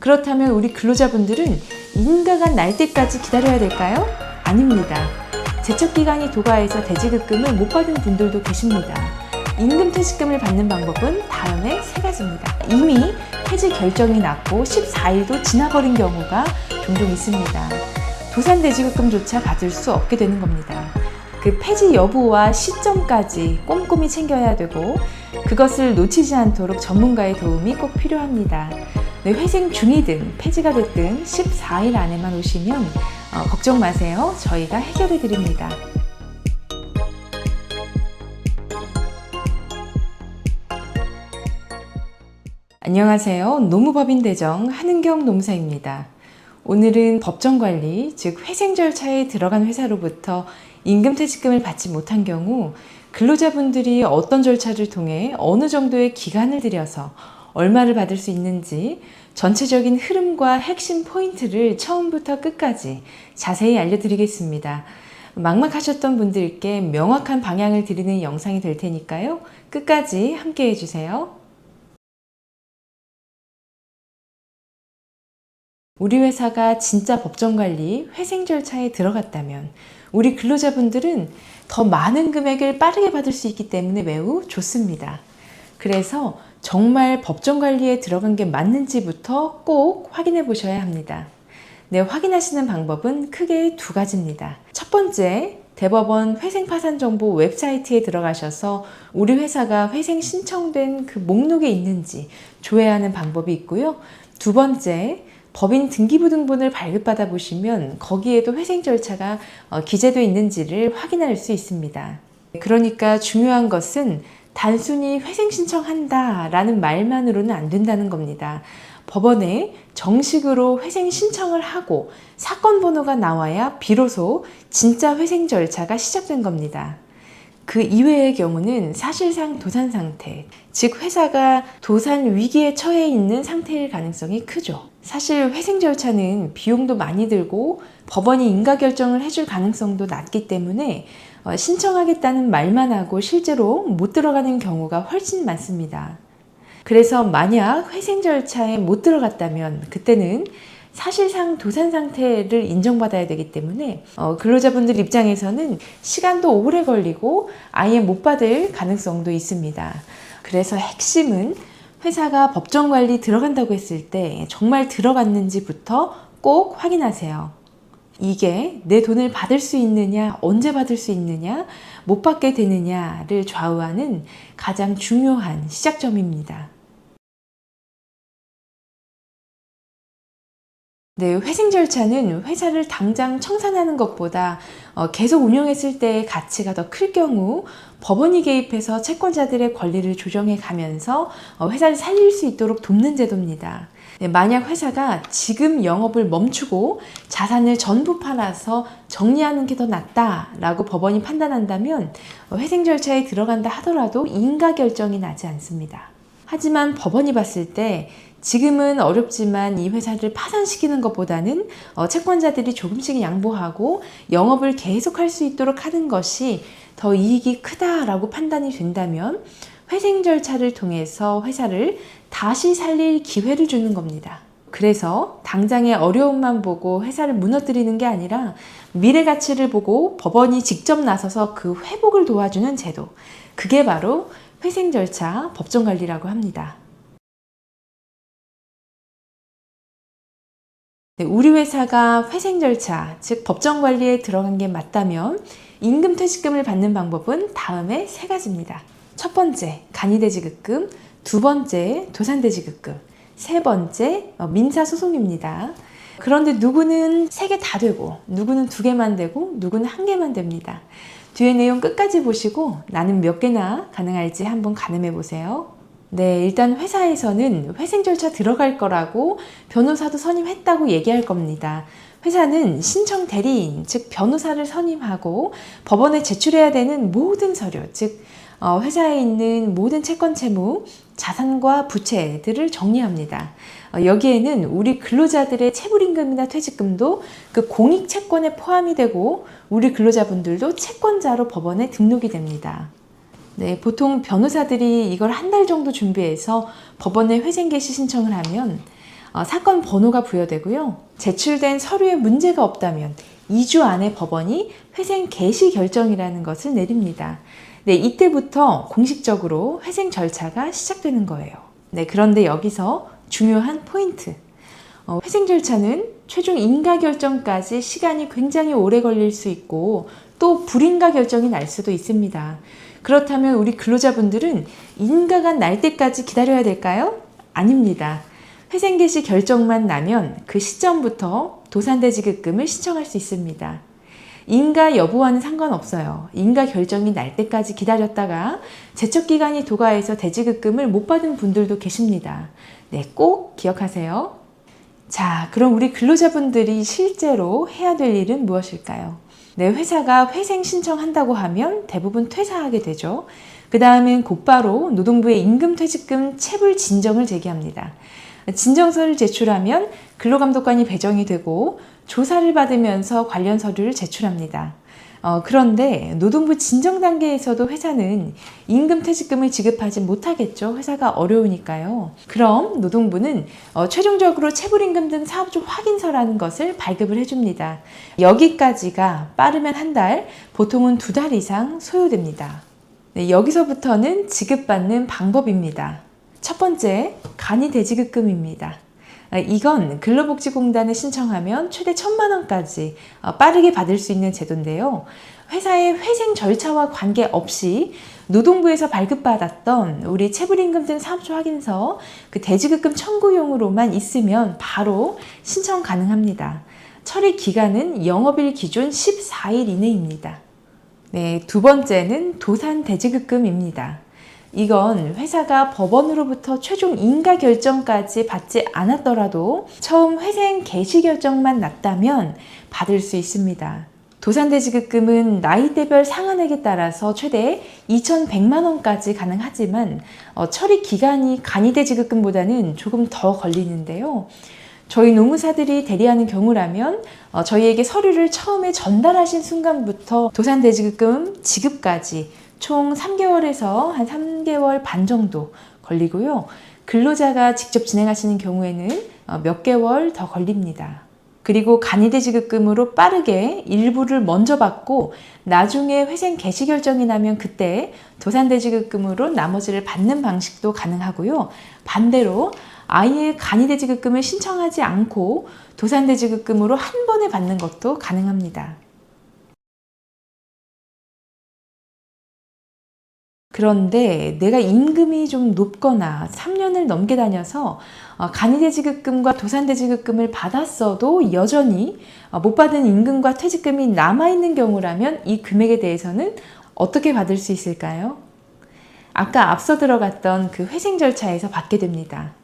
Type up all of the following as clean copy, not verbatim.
그렇다면 우리 근로자분들은 인가가 날 때까지 기다려야 될까요? 아닙니다. 제척기간이 도가해서 대지급금을 못 받은 분들도 계십니다. 임금퇴직금을 받는 방법은 다음에 3가지입니다. 이미 폐지 결정이 났고 14일도 지나버린 경우가 종종 있습니다. 도산대지급금조차 받을 수 없게 되는 겁니다. 그 폐지 여부와 시점까지 꼼꼼히 챙겨야 되고 그것을 놓치지 않도록 전문가의 도움이 꼭 필요합니다. 네, 회생 중이든 폐지가 됐든 14일 안에만 오시면 걱정 마세요. 저희가 해결해 드립니다. 안녕하세요. 노무법인대정 한은경 노무사입니다. 오늘은 법정관리, 즉 회생 절차에 들어간 회사로부터 임금퇴직금을 받지 못한 경우 근로자분들이 어떤 절차를 통해 어느 정도의 기간을 들여서 얼마를 받을 수 있는지 전체적인 흐름과 핵심 포인트를 처음부터 끝까지 자세히 알려드리겠습니다. 막막하셨던 분들께 명확한 방향을 드리는 영상이 될 테니까요. 끝까지 함께 해주세요. 우리 회사가 진짜 법정관리, 회생 절차에 들어갔다면 우리 근로자분들은 더 많은 금액을 빠르게 받을 수 있기 때문에 매우 좋습니다. 그래서 정말 법정관리에 들어간 게 맞는지부터 꼭 확인해 보셔야 합니다. 네, 확인하시는 방법은 크게 2가지입니다. 첫 번째, 대법원 회생파산정보 웹사이트에 들어가셔서 우리 회사가 회생 신청된 그 목록에 있는지 조회하는 방법이 있고요. 2번째, 법인 등기부등본을 발급받아 보시면 거기에도 회생 절차가 기재되어 있는지를 확인할 수 있습니다. 그러니까 중요한 것은 단순히 회생 신청한다 라는 말만으로는 안 된다는 겁니다. 법원에 정식으로 회생 신청을 하고 사건 번호가 나와야 비로소 진짜 회생 절차가 시작된 겁니다. 그 이외의 경우는 사실상 도산 상태, 즉 회사가 도산 위기에 처해 있는 상태일 가능성이 크죠. 사실 회생 절차는 비용도 많이 들고 법원이 인가 결정을 해줄 가능성도 낮기 때문에 신청하겠다는 말만 하고 실제로 못 들어가는 경우가 훨씬 많습니다. 그래서 만약 회생 절차에 못 들어갔다면 그때는 사실상 도산 상태를 인정받아야 되기 때문에 근로자분들 입장에서는 시간도 오래 걸리고 아예 못 받을 가능성도 있습니다. 그래서 핵심은 회사가 법정관리 들어간다고 했을 때 정말 들어갔는지부터 꼭 확인하세요. 이게 내 돈을 받을 수 있느냐, 언제 받을 수 있느냐, 못 받게 되느냐를 좌우하는 가장 중요한 시작점입니다. 네, 회생 절차는 회사를 당장 청산하는 것보다 계속 운영했을 때의 가치가 더 클 경우 법원이 개입해서 채권자들의 권리를 조정해 가면서 회사를 살릴 수 있도록 돕는 제도입니다. 네, 만약 회사가 지금 영업을 멈추고 자산을 전부 팔아서 정리하는 게 더 낫다라고 법원이 판단한다면 회생 절차에 들어간다 하더라도 인가 결정이 나지 않습니다. 하지만 법원이 봤을 때 지금은 어렵지만 이 회사를 파산시키는 것보다는 채권자들이 조금씩 양보하고 영업을 계속할 수 있도록 하는 것이 더 이익이 크다라고 판단이 된다면 회생 절차를 통해서 회사를 다시 살릴 기회를 주는 겁니다. 그래서 당장의 어려움만 보고 회사를 무너뜨리는 게 아니라 미래 가치를 보고 법원이 직접 나서서 그 회복을 도와주는 제도, 그게 바로 회생 절차 법정관리라고 합니다. 네, 우리 회사가 회생 절차, 즉 법정관리에 들어간 게 맞다면 임금퇴직금을 받는 방법은 다음에 3가지입니다. 첫 번째, 간이대지급금, 2번째, 도산대지급금, 3번째, 민사소송입니다. 그런데 누구는 3개 다 되고 누구는 2개만 되고 누구는 1개만 됩니다. 뒤에 내용 끝까지 보시고 나는 몇 개나 가능할지 한번 가늠해 보세요. 네, 일단 회사에서는 회생 절차 들어갈 거라고 변호사도 선임했다고 얘기할 겁니다. 회사는 신청 대리인, 즉 변호사를 선임하고 법원에 제출해야 되는 모든 서류, 즉 회사에 있는 모든 채권 채무, 자산과 부채들을 정리합니다. 여기에는 우리 근로자들의 체불임금이나 퇴직금도 그 공익채권에 포함이 되고 우리 근로자분들도 채권자로 법원에 등록이 됩니다. 네, 보통 변호사들이 이걸 1달 정도 준비해서 법원에 회생 개시 신청을 하면 사건 번호가 부여되고요. 제출된 서류에 문제가 없다면 2주 안에 법원이 회생 개시 결정이라는 것을 내립니다. 네, 이때부터 공식적으로 회생 절차가 시작되는 거예요. 네, 그런데 여기서 중요한 포인트. 회생 절차는 최종 인가 결정까지 시간이 굉장히 오래 걸릴 수 있고 또 불인가 결정이 날 수도 있습니다. 그렇다면 우리 근로자분들은 인가가 날 때까지 기다려야 될까요? 아닙니다. 회생 개시 결정만 나면 그 시점부터 도산대지급금을 신청할 수 있습니다. 인가 여부와는 상관없어요. 인가 결정이 날 때까지 기다렸다가 제척기간이 도가해서 대지급금을 못 받은 분들도 계십니다. 네, 꼭 기억하세요. 자, 그럼 우리 근로자분들이 실제로 해야 될 일은 무엇일까요? 네, 회사가 회생 신청한다고 하면 대부분 퇴사하게 되죠. 그 다음엔 곧바로 노동부에 임금퇴직금 체불 진정을 제기합니다. 진정서를 제출하면 근로감독관이 배정이 되고 조사를 받으면서 관련 서류를 제출합니다. 그런데 노동부 진정 단계에서도 회사는 임금퇴직금을 지급하지 못하겠죠. 회사가 어려우니까요. 그럼 노동부는 최종적으로 체불임금 등 사업주 확인서라는 것을 발급을 해줍니다. 여기까지가 빠르면 한 달, 보통은 2달 이상 소요됩니다. 네, 여기서부터는 지급받는 방법입니다. 첫 번째, 간이대지급금입니다. 이건 근로복지공단에 신청하면 최대 1,000만 원까지 빠르게 받을 수 있는 제도인데요. 회사의 회생 절차와 관계없이 노동부에서 발급받았던 우리 체불임금 등 사업주 확인서 그 대지급금 청구용으로만 있으면 바로 신청 가능합니다. 처리 기간은 영업일 기준 14일 이내입니다. 네, 두 번째는 도산대지급금입니다. 이건 회사가 법원으로부터 최종 인가 결정까지 받지 않았더라도 처음 회생 개시 결정만 났다면 받을 수 있습니다. 도산대지급금은 나이대별 상한액에 따라서 최대 2,100만 원까지 가능하지만 처리 기간이 간이대지급금보다는 조금 더 걸리는데요. 저희 노무사들이 대리하는 경우라면 저희에게 서류를 처음에 전달하신 순간부터 도산대지급금 지급까지 총 3개월에서 한 3개월 반 정도 걸리고요. 근로자가 직접 진행하시는 경우에는 몇 개월 더 걸립니다. 그리고 간이대지급금으로 빠르게 일부를 먼저 받고 나중에 회생 개시 결정이 나면 그때 도산대지급금으로 나머지를 받는 방식도 가능하고요. 반대로 아예 간이대지급금을 신청하지 않고 도산대지급금으로 한 번에 받는 것도 가능합니다. 그런데 내가 임금이 좀 높거나 3년을 넘게 다녀서 간이대지급금과 도산대지급금을 받았어도 여전히 못 받은 임금과 퇴직금이 남아있는 경우라면 이 금액에 대해서는 어떻게 받을 수 있을까요? 아까 앞서 들어갔던 그 회생 절차에서 받게 됩니다.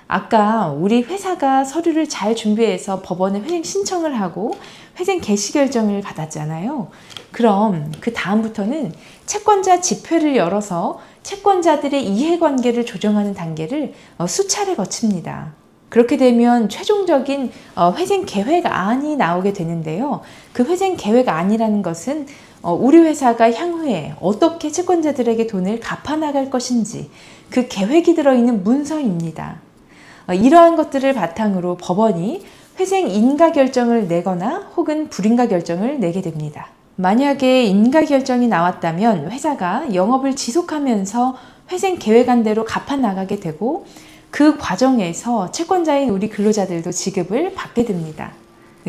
아까 우리 회사가 서류를 잘 준비해서 법원에 회생 신청을 하고 회생 개시 결정을 받았잖아요. 그럼 그 다음부터는 채권자 집회를 열어서 채권자들의 이해관계를 조정하는 단계를 수차례 거칩니다. 그렇게 되면 최종적인 회생 계획안이 나오게 되는데요. 그 회생 계획안이라는 것은 우리 회사가 향후에 어떻게 채권자들에게 돈을 갚아나갈 것인지 그 계획이 들어있는 문서입니다. 이러한 것들을 바탕으로 법원이 회생 인가 결정을 내거나 혹은 불인가 결정을 내게 됩니다. 만약에 인가 결정이 나왔다면 회사가 영업을 지속하면서 회생 계획안대로 갚아 나가게 되고 그 과정에서 채권자인 우리 근로자들도 지급을 받게 됩니다.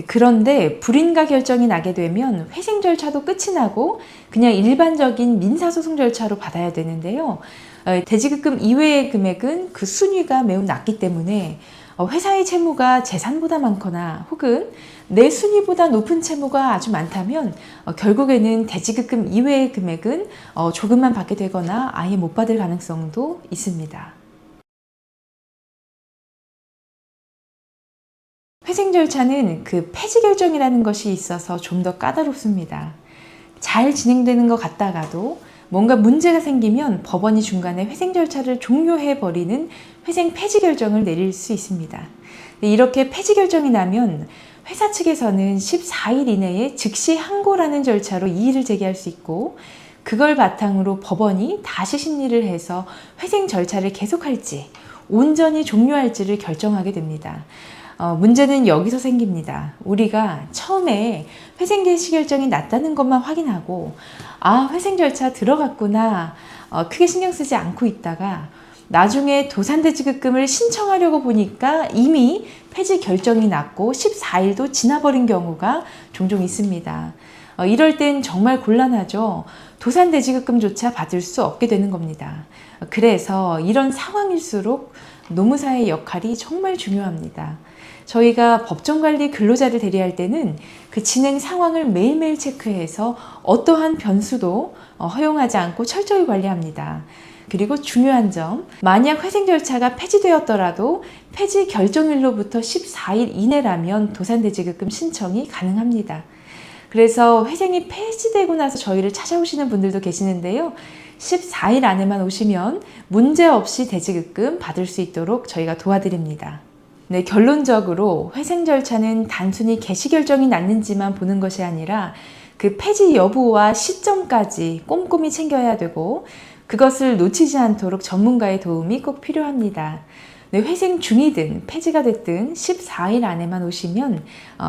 그런데 불인가 결정이 나게 되면 회생 절차도 끝이 나고 그냥 일반적인 민사소송 절차로 받아야 되는데요. 대지급금 이외의 금액은 그 순위가 매우 낮기 때문에 회사의 채무가 재산보다 많거나 혹은 내 순위보다 높은 채무가 아주 많다면 결국에는 대지급금 이외의 금액은 조금만 받게 되거나 아예 못 받을 가능성도 있습니다. 회생 절차는 그 폐지 결정이라는 것이 있어서 좀 더 까다롭습니다. 잘 진행되는 것 같다가도 뭔가 문제가 생기면 법원이 중간에 회생 절차를 종료해버리는 회생 폐지 결정을 내릴 수 있습니다. 이렇게 폐지 결정이 나면 회사 측에서는 14일 이내에 즉시 항고라는 절차로 이의를 제기할 수 있고 그걸 바탕으로 법원이 다시 심리를 해서 회생 절차를 계속할지 온전히 종료할지를 결정하게 됩니다. 문제는 여기서 생깁니다. 우리가 처음에 회생 개시 결정이 났다는 것만 확인하고 회생 절차 들어갔구나 크게 신경 쓰지 않고 있다가 나중에 도산대지급금을 신청하려고 보니까 이미 폐지 결정이 났고 14일도 지나버린 경우가 종종 있습니다. 이럴 땐 정말 곤란하죠. 도산대지급금조차 받을 수 없게 되는 겁니다. 그래서 이런 상황일수록 노무사의 역할이 정말 중요합니다. 저희가 법정관리 근로자를 대리할 때는 그 진행 상황을 매일매일 체크해서 어떠한 변수도 허용하지 않고 철저히 관리합니다. 그리고 중요한 점, 만약 회생 절차가 폐지되었더라도 폐지 결정일로부터 14일 이내라면 도산대지급금 신청이 가능합니다. 그래서 회생이 폐지되고 나서 저희를 찾아오시는 분들도 계시는데요. 14일 안에만 오시면 문제없이 대지급금 받을 수 있도록 저희가 도와드립니다. 네, 결론적으로 회생 절차는 단순히 개시 결정이 났는지만 보는 것이 아니라 그 폐지 여부와 시점까지 꼼꼼히 챙겨야 되고 그것을 놓치지 않도록 전문가의 도움이 꼭 필요합니다. 네, 회생 중이든 폐지가 됐든 14일 안에만 오시면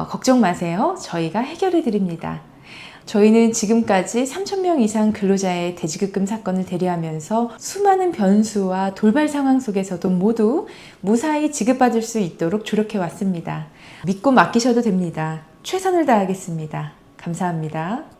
걱정 마세요. 저희가 해결해 드립니다. 저희는 지금까지 3,000명 이상 근로자의 대지급금 사건을 대리하면서 수많은 변수와 돌발 상황 속에서도 모두 무사히 지급받을 수 있도록 조력해 왔습니다. 믿고 맡기셔도 됩니다. 최선을 다하겠습니다. 감사합니다.